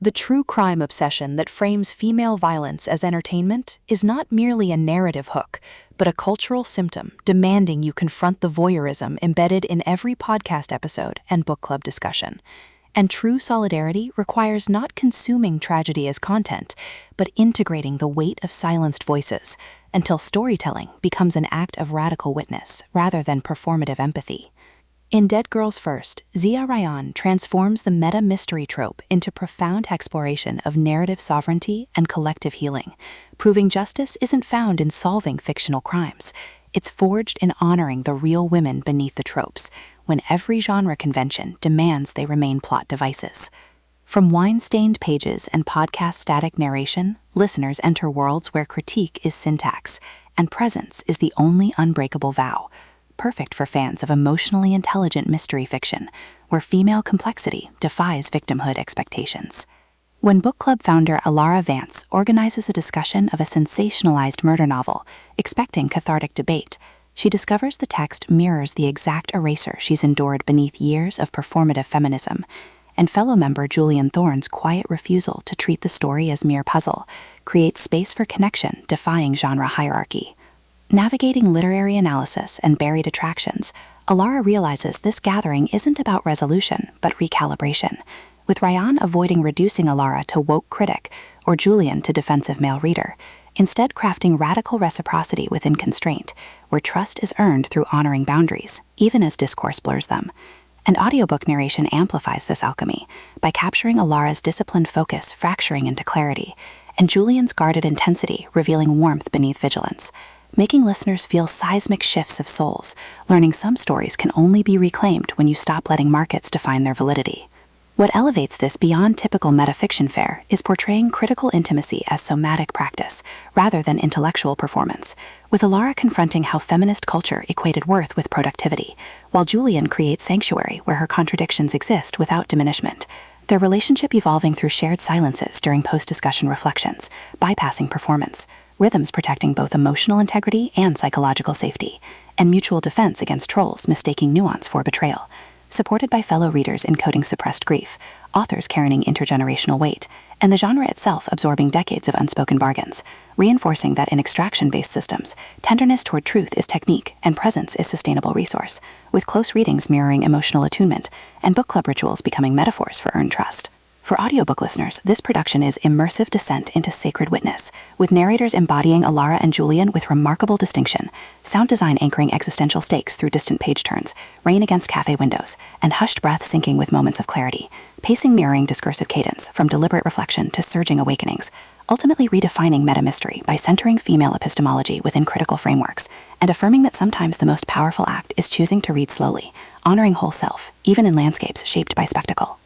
The true crime obsession that frames female violence as entertainment is not merely a narrative hook, but a cultural symptom demanding you confront the voyeurism embedded in every podcast episode and book club discussion. And true solidarity requires not consuming tragedy as content, but integrating the weight of silenced voices until storytelling becomes an act of radical witness rather than performative empathy. In Dead Girls First, Zia Rayyan transforms the meta-mystery trope into profound exploration of narrative sovereignty and collective healing, proving justice isn't found in solving fictional crimes. It's forged in honoring the real women beneath the tropes, when every genre convention demands they remain plot devices. From wine-stained pages and podcast-static narration, listeners enter worlds where critique is syntax, and presence is the only unbreakable vow. Perfect for fans of emotionally intelligent mystery fiction, where female complexity defies victimhood expectations. When book club founder Alara Vance organizes a discussion of a sensationalized murder novel, expecting cathartic debate, she discovers the text mirrors the exact eraser she's endured beneath years of performative feminism, and fellow member Julian Thorne's quiet refusal to treat the story as mere puzzle creates space for connection defying genre hierarchy. Navigating literary analysis and buried attractions, Alara realizes this gathering isn't about resolution, but recalibration, with Rayyan avoiding reducing Alara to woke critic or Julian to defensive male reader, instead crafting radical reciprocity within constraint, where trust is earned through honoring boundaries, even as discourse blurs them. And audiobook narration amplifies this alchemy by capturing Alara's disciplined focus fracturing into clarity, and Julian's guarded intensity revealing warmth beneath vigilance, making listeners feel seismic shifts of souls, learning some stories can only be reclaimed when you stop letting markets define their validity. What elevates this beyond typical metafiction fare is portraying critical intimacy as somatic practice, rather than intellectual performance, with Alara confronting how feminist culture equated worth with productivity, while Julian creates sanctuary where her contradictions exist without diminishment, their relationship evolving through shared silences during post-discussion reflections, bypassing performance, rhythms protecting both emotional integrity and psychological safety, and mutual defense against trolls mistaking nuance for betrayal. Supported by fellow readers encoding suppressed grief, authors carrying intergenerational weight, and the genre itself absorbing decades of unspoken bargains, reinforcing that in extraction-based systems, tenderness toward truth is technique and presence is sustainable resource, with close readings mirroring emotional attunement and book club rituals becoming metaphors for earned trust. For audiobook listeners, this production is immersive descent into sacred witness, with narrators embodying Alara and Julian with remarkable distinction, sound design anchoring existential stakes through distant page turns, rain against cafe windows, and hushed breath syncing with moments of clarity, pacing mirroring discursive cadence from deliberate reflection to surging awakenings, ultimately redefining meta-mystery by centering female epistemology within critical frameworks, and affirming that sometimes the most powerful act is choosing to read slowly, honoring whole self, even in landscapes shaped by spectacle.